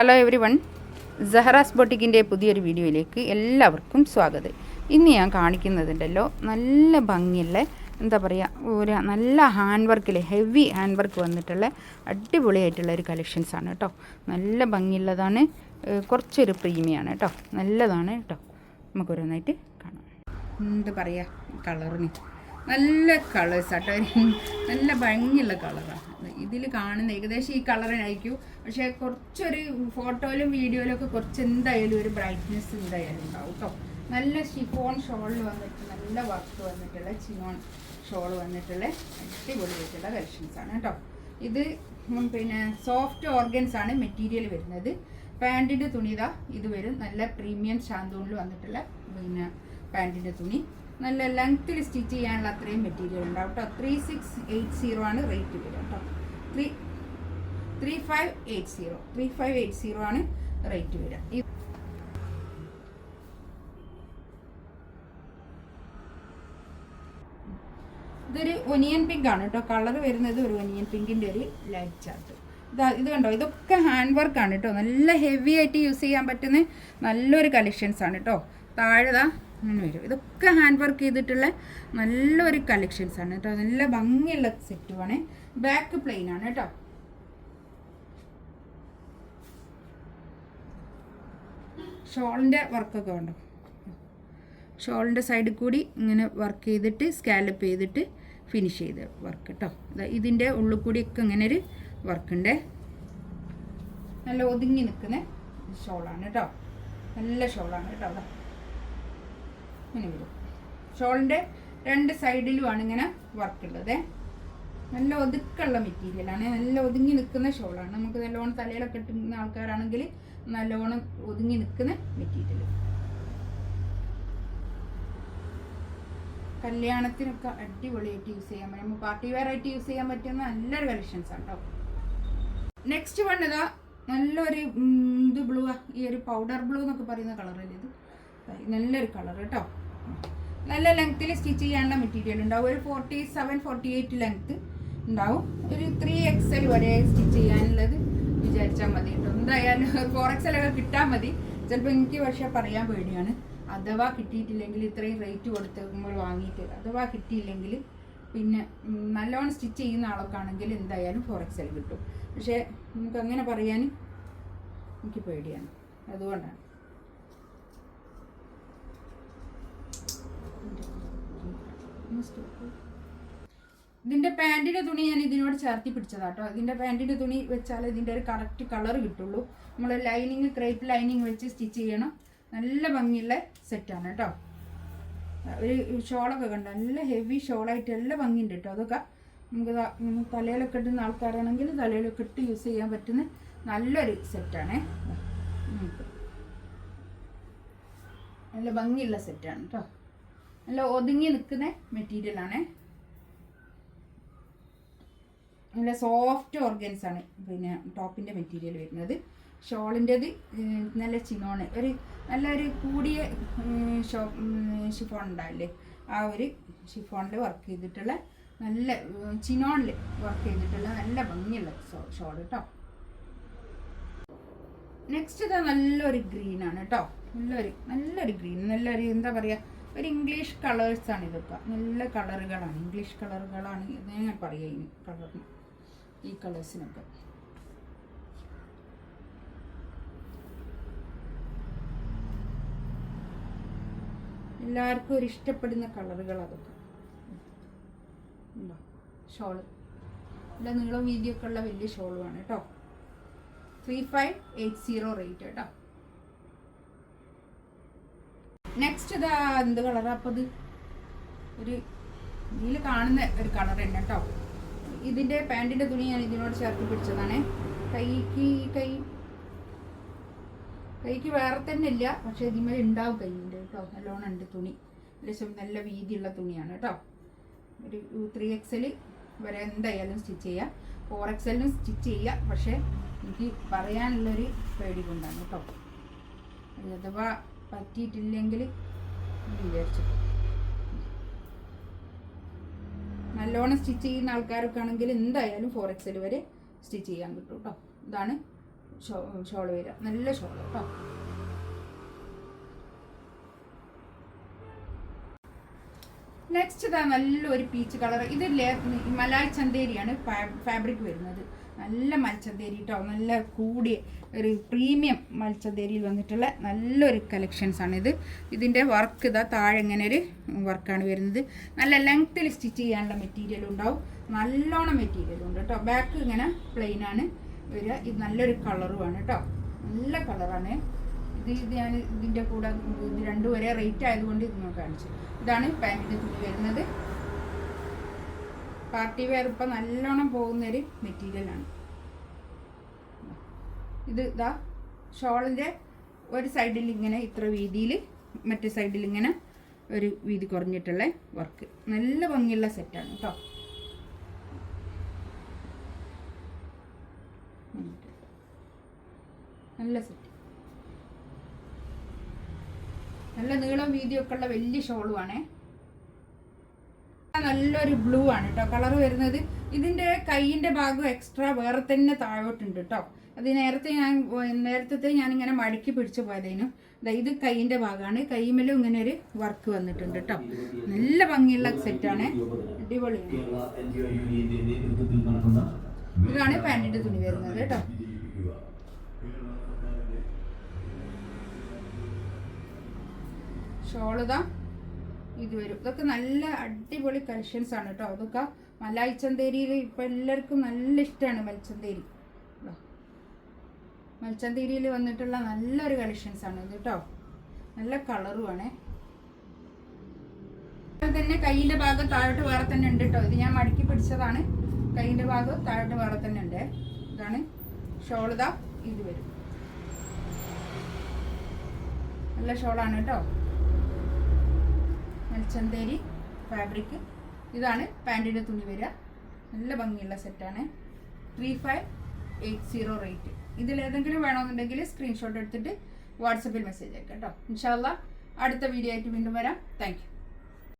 Hello every one, സഹറാസ് ബൊട്ടിക്കിൻ്റെ പുതിയൊരു വീഡിയോയിലേക്ക് എല്ലാവർക്കും സ്വാഗതം. ഇന്ന് ഞാൻ കാണിക്കുന്നതുണ്ടല്ലോ നല്ല ഭംഗിയുള്ള എന്താ പറയുക, ഒരു നല്ല ഹാൻഡ് വർക്കിൽ ഹെവി ഹാൻഡ് വർക്ക് വന്നിട്ടുള്ള അടിപൊളിയായിട്ടുള്ള ഒരു കളക്ഷൻസാണ് കേട്ടോ. നല്ല ഭംഗിയുള്ളതാണ്, കുറച്ചൊരു പ്രീമിയാണ് കേട്ടോ, നല്ലതാണ് കേട്ടോ. നമുക്കൊരോന്നായിട്ട് കാണാം. എന്താ പറയുക, കളറിന് നല്ല കളേഴ്സാട്ടോ, നല്ല ഭംഗിയുള്ള കളറാണ് ഇതിൽ കാണുന്ന. ഏകദേശം ഈ കളറിനായിരിക്കും, പക്ഷേ കുറച്ചൊരു ഫോട്ടോയിലും വീഡിയോയിലും ഒക്കെ കുറച്ച് എന്തായാലും ഒരു ബ്രൈറ്റ്നെസ് എന്തായാലും ഉണ്ടാവും കേട്ടോ. നല്ല ഷിഫോൺ ഷോളിൽ വന്നിട്ട് നല്ല വർക്ക് വന്നിട്ടുള്ള ചിനോൺ ഷോൾ വന്നിട്ടുള്ള അടിപൊളിയായിട്ടുള്ള കളക്ഷൻസാണ് കേട്ടോ. ഇത് പിന്നെ സോഫ്റ്റ് ഓർഗൻസ് ആണ് മെറ്റീരിയൽ വരുന്നത്. പാൻറ്റിൻ്റെ തുണി ഇതാ ഇത് വരും, നല്ല പ്രീമിയം ഷാന്തൂണിൽ വന്നിട്ടുള്ള പിന്നെ പാൻറ്റിൻ്റെ തുണി. നല്ല ലെങ്ത്തിൽ സ്റ്റിച്ച് ചെയ്യാനുള്ള അത്രയും മെറ്റീരിയൽ ഉണ്ടാവും കേട്ടോ. 3680 ആണ് റേറ്റ് വരിക കേട്ടോ. 3580 ആണ് റേറ്റ് വരിക. ഇതൊരു ഒനിയൻ പിങ്ക് ആണ് കേട്ടോ. കളർ വരുന്നത് ഒരു ഒനിയൻ പിങ്കിൻ്റെ ഒരു ലൈറ്റ് ചാർട്ട്. ഇത് കണ്ടോ, ഇതൊക്കെ ഹാൻഡ് വർക്കാണ് കേട്ടോ. നല്ല ഹെവി ആയിട്ട് യൂസ് ചെയ്യാൻ പറ്റുന്ന നല്ലൊരു കളക്ഷൻസ് ആണ് കേട്ടോ. താഴെ അങ്ങനെ വരും. ഇതൊക്കെ ഹാൻഡ് വർക്ക് ചെയ്തിട്ടുള്ള നല്ലൊരു കളക്ഷൻസ് ആണ് കേട്ടോ. നല്ല ഭംഗിയുള്ള സെറ്റുമാണ്. ബാക്ക് പ്ലെയിൻ ആണ് കേട്ടോ. ഷോളിൻ്റെ വർക്കൊക്കെ ഉണ്ടോ, ഷോളിൻ്റെ സൈഡിൽ കൂടി ഇങ്ങനെ വർക്ക് ചെയ്തിട്ട് സ്കാലപ്പ് ചെയ്തിട്ട് ഫിനിഷ് ചെയ്ത് വർക്ക് കേട്ടോ. ഇതിൻ്റെ ഉള്ളിൽ കൂടിയൊക്കെ ഇങ്ങനെ ഒരു വർക്കുണ്ട്. നല്ല ഒതുങ്ങി നിൽക്കുന്ന ഷോളാണ് കേട്ടോ. നല്ല ഷോളാണ് കേട്ടോ. അവിടെ ഇങ്ങനെ വരും. ഷോളിൻ്റെ രണ്ട് സൈഡിലുമാണ് ഇങ്ങനെ വർക്ക് ഉള്ളത്. നല്ല ഒതുക്കുള്ള മെറ്റീരിയലാണ്, നല്ല ഒതുങ്ങി നിൽക്കുന്ന ഷോളാണ്. നമുക്ക് നല്ലോണം തലയിലൊക്കെ ഇട്ടുന്ന ആൾക്കാരാണെങ്കിൽ നല്ലോണം ഒതുങ്ങി നിൽക്കുന്ന മെറ്റീരിയൽ. കല്യാണത്തിനൊക്കെ അടിപൊളിയായിട്ട് യൂസ് ചെയ്യാൻ പറ്റും, പാർട്ടി വെയർ ആയിട്ട് യൂസ് ചെയ്യാൻ പറ്റുന്ന നല്ലൊരു കളക്ഷൻസ് ആണ് കേട്ടോ. നെക്സ്റ്റ് വൺ ഇതാ നല്ലൊരു ഇത് ബ്ലൂ, ഈ ഒരു പൗഡർ ബ്ലൂ എന്നൊക്കെ പറയുന്ന കളറല്ലേ ഇത്. നല്ലൊരു കളർ കേട്ടോ. നല്ല ലെങ്ത്തിൽ സ്റ്റിച്ച് ചെയ്യാനുള്ള മെറ്റീരിയൽ ഉണ്ടാവും. ഒരു 47-48 ലെങ്ത്ത് ഉണ്ടാവും. ഒരു 3XL വരെ സ്റ്റിച്ച് ചെയ്യാനുള്ളത് വിചാരിച്ചാൽ മതി കേട്ടോ. എന്തായാലും 4XL ഒക്കെ കിട്ടാൻ മതി. ചിലപ്പോൾ എനിക്ക് പക്ഷേ പറയാൻ പേടിയാണ്. അഥവാ കിട്ടിയിട്ടില്ലെങ്കിൽ ഇത്രയും റേറ്റ് കൊടുത്ത് നമ്മൾ വാങ്ങിയിട്ട് അഥവാ കിട്ടിയില്ലെങ്കിൽ പിന്നെ നല്ലോണം സ്റ്റിച്ച് ചെയ്യുന്ന ആളൊക്കെ ആണെങ്കിൽ എന്തായാലും 4XL കിട്ടും. പക്ഷേ നമുക്ക് അങ്ങനെ പറയാൻ എനിക്ക് പേടിയാണ്, അതുകൊണ്ടാണ്. ഇതിൻ്റെ പാൻറ്റിൻ്റെ തുണി ഞാൻ ഇതിനോട് ചേർത്തി പിടിച്ചതാട്ടോ. ഇതിൻ്റെ പാൻറ്റിൻ്റെ തുണി വെച്ചാൽ ഇതിൻ്റെ ഒരു കറക്റ്റ് കളർ കിട്ടുള്ളൂ. നമ്മൾ ലൈനിങ് ക്രേപ്പ് ലൈനിങ് വെച്ച് സ്റ്റിച്ച് ചെയ്യണം. നല്ല ഭംഗിയുള്ള സെറ്റാണ് കേട്ടോ. ഒരു ഷോളൊക്കെ കണ്ടോ, നല്ല ഹെവി ഷോളായിട്ട് നല്ല ഭംഗിയുണ്ട് കേട്ടോ. അതൊക്കെ നമുക്ക് തലയിലൊക്കെ ഇട്ടുന്ന ആൾക്കാരാണെങ്കിൽ തലയിലൊക്കെ ഇട്ട് യൂസ് ചെയ്യാൻ പറ്റുന്ന നല്ലൊരു സെറ്റാണ്. നല്ല ഭംഗിയുള്ള സെറ്റാണ് കേട്ടോ. നല്ല ഒതുങ്ങി നിൽക്കുന്ന മെറ്റീരിയലാണ്. നല്ല സോഫ്റ്റ് ഓർഗൻസ് ആണ് പിന്നെ ടോപ്പിൻ്റെ മെറ്റീരിയൽ വരുന്നത്. ഷോളിൻ്റെത് നല്ല ചിനോണ്, ഒരു നല്ലൊരു കൂടിയ ഷിഫോൺ ഉണ്ടാവില്ലേ, ആ ഒരു ഷിഫോണിൽ വർക്ക് ചെയ്തിട്ടുള്ള നല്ല ചിനോണിൽ വർക്ക് ചെയ്തിട്ടുള്ള നല്ല ഭംഗിയുള്ള ഷോൾ കേട്ടോ. നെക്സ്റ്റ് ഇതാ നല്ലൊരു ഗ്രീനാണ് കേട്ടോ. നല്ലൊരു ഗ്രീൻ, നല്ലൊരു എന്താ പറയുക, ഒരു ഇംഗ്ലീഷ് കളേഴ്സാണ് ഇതൊക്കെ. നല്ല കളറുകളാണ്, ഇംഗ്ലീഷ് കളറുകളാണ് ഇത് ഞാൻ പറയുക. ഇനി കളറിന് ഈ കളേഴ്സിനൊക്കെ എല്ലാവർക്കും ഒരു ഇഷ്ടപ്പെടുന്ന കളറുകൾ അതൊക്കെ. ഷോള് നല്ല നീളം വീതിയൊക്കെ ഉള്ള വലിയ ഷോളുമാണ് കേട്ടോ. 3580 റേറ്റ് കേട്ടോ. നെക്സ്റ്റ് ഇതാ എന്ത് കളറാ അപ്പോൾ ഇത് ഒരു ഇതിൽ കാണുന്ന ഒരു കളർ തന്നെ കേട്ടോ. ഇതിൻ്റെ പാൻറ്റിൻ്റെ തുണി ഞാൻ ഇതിനോട് ചേർത്ത് പിടിച്ചതാണ്. കൈക്ക് വേറെ തന്നെ ഇല്ല, പക്ഷേ ഇതിന്മേൽ ഉണ്ടാവും കൈയിൻ്റെ കേട്ടോ. നല്ലോണം ഉണ്ട് തുണി, നല്ല വീതിയുള്ള തുണിയാണ് കേട്ടോ. ഒരു 3XL വരെ എന്തായാലും സ്റ്റിച്ച് ചെയ്യുക, 4XL സ്റ്റിച്ച് ചെയ്യുക. പക്ഷേ എനിക്ക് പറയാനുള്ളൊരു പേടി കൊണ്ടാണ് കേട്ടോ. അഥവാ പറ്റിയിട്ടില്ലെങ്കിൽ വിചാരിച്ചു. നല്ലോണം സ്റ്റിച്ച് ചെയ്യുന്ന ആൾക്കാരൊക്കെ ആണെങ്കിൽ എന്തായാലും 4XL വരെ സ്റ്റിച്ച് ചെയ്യാൻ കിട്ടും കേട്ടോ. ഇതാണ് ഷോള് വരിക. നല്ല ഷോള് കേട്ടോ. നെക്സ്റ്റ് ഇതാ നല്ലൊരു പീച്ച് കളർ. ഇത് മലായ് ചന്തേരിയാണ് ഫാബ്രിക് വരുന്നത്. നല്ല മൽച്ചന്തേരി കേട്ടോ. നല്ല കൂടിയ ഒരു പ്രീമിയം മൽച്ചന്തേരിയിൽ വന്നിട്ടുള്ള നല്ലൊരു കളക്ഷൻസാണ് ഇത്. ഇതിൻ്റെ വർക്ക് ഇതാ താഴെ ഇങ്ങനെ ഒരു വർക്കാണ് വരുന്നത്. നല്ല ലെങ്ത്തിൽ സ്റ്റിച്ച് ചെയ്യാനുള്ള മെറ്റീരിയൽ ഉണ്ടാവും. നല്ലോണം മെറ്റീരിയൽ ഉണ്ട് കേട്ടോ. ബാക്ക് ഇങ്ങനെ പ്ലെയിൻ ആണ് വരിക. ഇത് നല്ലൊരു കളറുമാണ് കേട്ടോ. നല്ല കളറാണ് ഇത് ഞാൻ ഇതിൻ്റെ കൂടെ ഇത് രണ്ടും ഒരേ റേറ്റ് ആയതുകൊണ്ട് ഇത് ഞാൻ കാണിച്ചു. ഇതാണ് പാൻറ്റിൻ്റെ തുണി വരുന്നത്. പാർട്ടി വെയർ ഇപ്പം നല്ലോണം പോകുന്നൊരു മെറ്റീരിയലാണ് ഇത്. ഇതാ ഷോളിൻ്റെ ഒരു സൈഡിൽ ഇങ്ങനെ ഇത്ര വീതിയിൽ, മറ്റേ സൈഡിൽ ഇങ്ങനെ ഒരു വീതി കുറഞ്ഞിട്ടുള്ള വർക്ക്. നല്ല ഭംഗിയുള്ള സെറ്റാണ് കേട്ടോ. നല്ല സെറ്റ്, നല്ല നീളം വീതിയൊക്കെ ഉള്ള വലിയ ഷോളുമാണേ. നല്ലൊരു ബ്ലൂ ആണ് കേട്ടോ കളർ വരുന്നത്. ഇതിൻ്റെ കൈയിൻ്റെ ഭാഗം എക്സ്ട്രാ വേറെ തന്നെ താഴോട്ടുണ്ട് കേട്ടോ. അത് നേരത്തെ ഞാനിങ്ങനെ മടക്കി പിടിച്ചു പോയതേനു. ഇത് കൈയിൻ്റെ ഭാഗമാണ്. കൈമേലും ഇങ്ങനെ ഒരു വർക്ക് വന്നിട്ടുണ്ട് കേട്ടോ. നല്ല ഭംഗിയുള്ള സെറ്റാണ്, അടിപൊളിയാണ്. ഇതാണ് പാൻറ്റിൻ്റെ തുണി വരുന്നത് കേട്ടോ. ഷോളിതാ ഇത് വരും. ഇതൊക്കെ നല്ല അടിപൊളി കളക്ഷൻസ് ആണ് കേട്ടോ. അതൊക്കെ മലായ് ചന്തേരിയിൽ ഇപ്പം എല്ലാവർക്കും നല്ല ഇഷ്ടമാണ് മൽച്ചന്തേരി. മൽച്ചന്തേരിയിൽ വന്നിട്ടുള്ള നല്ലൊരു കളക്ഷൻസ് ആണ് ഇത് കേട്ടോ. നല്ല കളറുമാണ്. അതുപോലെ തന്നെ കൈയിൻ്റെ ഭാഗം താഴോട്ട് വേറെ തന്നെ ഉണ്ട് കേട്ടോ. ഇത് ഞാൻ മടക്കി പിടിച്ചതാണ്. കൈയിൻ്റെ ഭാഗം താഴോട്ട് വേറെ തന്നെ ഉണ്ട്. ഇതാണ് ഷോളിതാ ഇത് വരും. നല്ല ഷോളാണ് കേട്ടോ. മൽച്ചന്തേരി ഫാബ്രിക്. ഇതാണ് പാൻറ്റിൻ്റെ തുണി വരിക. നല്ല ഭംഗിയുള്ള സെറ്റാണ്. 3580 റേറ്റ്. ഇതിലേതെങ്കിലും വേണമെന്നുണ്ടെങ്കിൽ സ്ക്രീൻഷോട്ട് എടുത്തിട്ട് വാട്സപ്പിൽ മെസ്സേജ് അയക്കാം കേട്ടോ. ഇൻഷാ അല്ലാഹ് അടുത്ത വീഡിയോ ആയിട്ട് വീണ്ടും വരാം. Thank you.